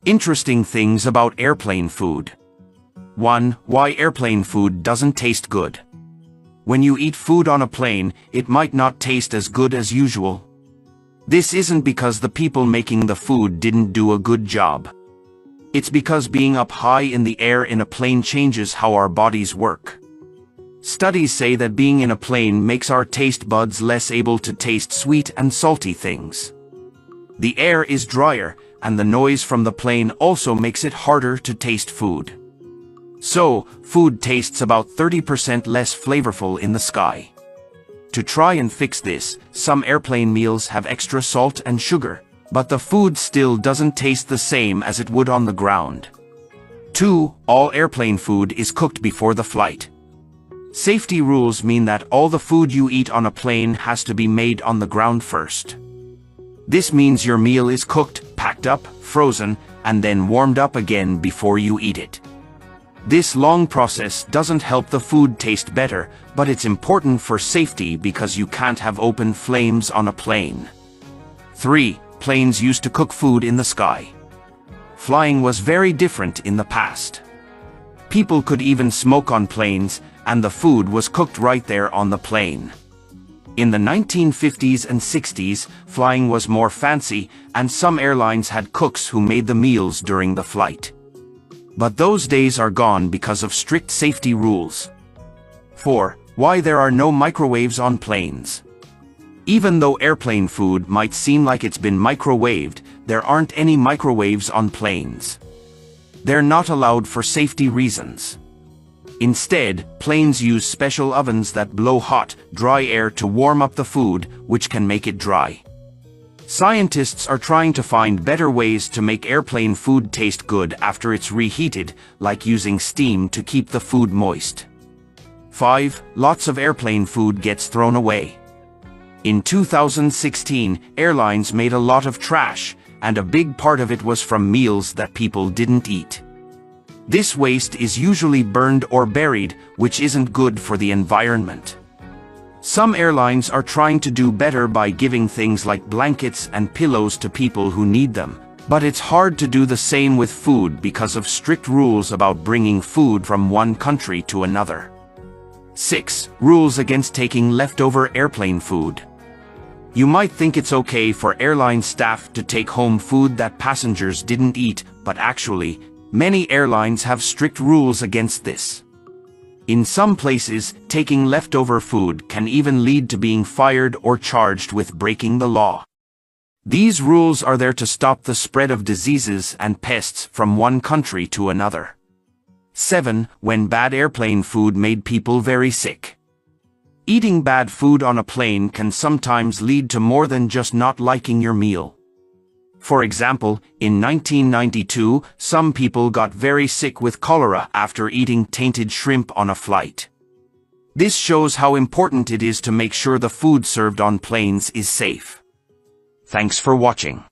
Interesting things about airplane food. 1. Why airplane food doesn't taste good. When you eat food on a plane, it might not taste as good as usual. This isn't because the people making the food didn't do a good job. It's because being up high in the air in a plane changes how our bodies work. Studies say that being in a plane makes our taste buds less able to taste sweet and salty things. The air is drier, and the noise from the plane also makes it harder to taste food. So, food tastes about 30% less flavorful in the sky. To try and fix this, some airplane meals have extra salt and sugar, but the food still doesn't taste the same as it would on the ground. 2. All airplane food is cooked before the flight. Safety rules mean that all the food you eat on a plane has to be made on the ground first. This means your meal is cooked, packed up, frozen, and then warmed up again before you eat it. This long process doesn't help the food taste better, but it's important for safety because you can't have open flames on a plane. 3. Planes used to cook food in the sky. Flying was very different in the past. People could even smoke on planes, and the food was cooked right there on the plane. In the 1950s and 60s, flying was more fancy, and some airlines had cooks who made the meals during the flight. But those days are gone because of strict safety rules. 4. Why there are no microwaves on planes. Even though airplane food might seem like it's been microwaved, there aren't any microwaves on planes. They're not allowed for safety reasons. Instead, planes use special ovens that blow hot, dry air to warm up the food, which can make it dry. Scientists are trying to find better ways to make airplane food taste good after it's reheated, like using steam to keep the food moist. 5. Lots of airplane food gets thrown away. In 2016, airlines made a lot of trash, and a big part of it was from meals that people didn't eat. This waste is usually burned or buried, which isn't good for the environment. Some airlines are trying to do better by giving things like blankets and pillows to people who need them, but it's hard to do the same with food because of strict rules about bringing food from one country to another. 6. Rules against taking leftover airplane food. You might think it's okay for airline staff to take home food that passengers didn't eat, but actually, many airlines have strict rules against this. In some places, taking leftover food can even lead to being fired or charged with breaking the law. These rules are there to stop the spread of diseases and pests from one country to another. 7. When bad airplane food made people very sick. Eating bad food on a plane can sometimes lead to more than just not liking your meal. For example, in 1992, some people got very sick with cholera after eating tainted shrimp on a flight. This shows how important it is to make sure the food served on planes is safe. Thanks for watching.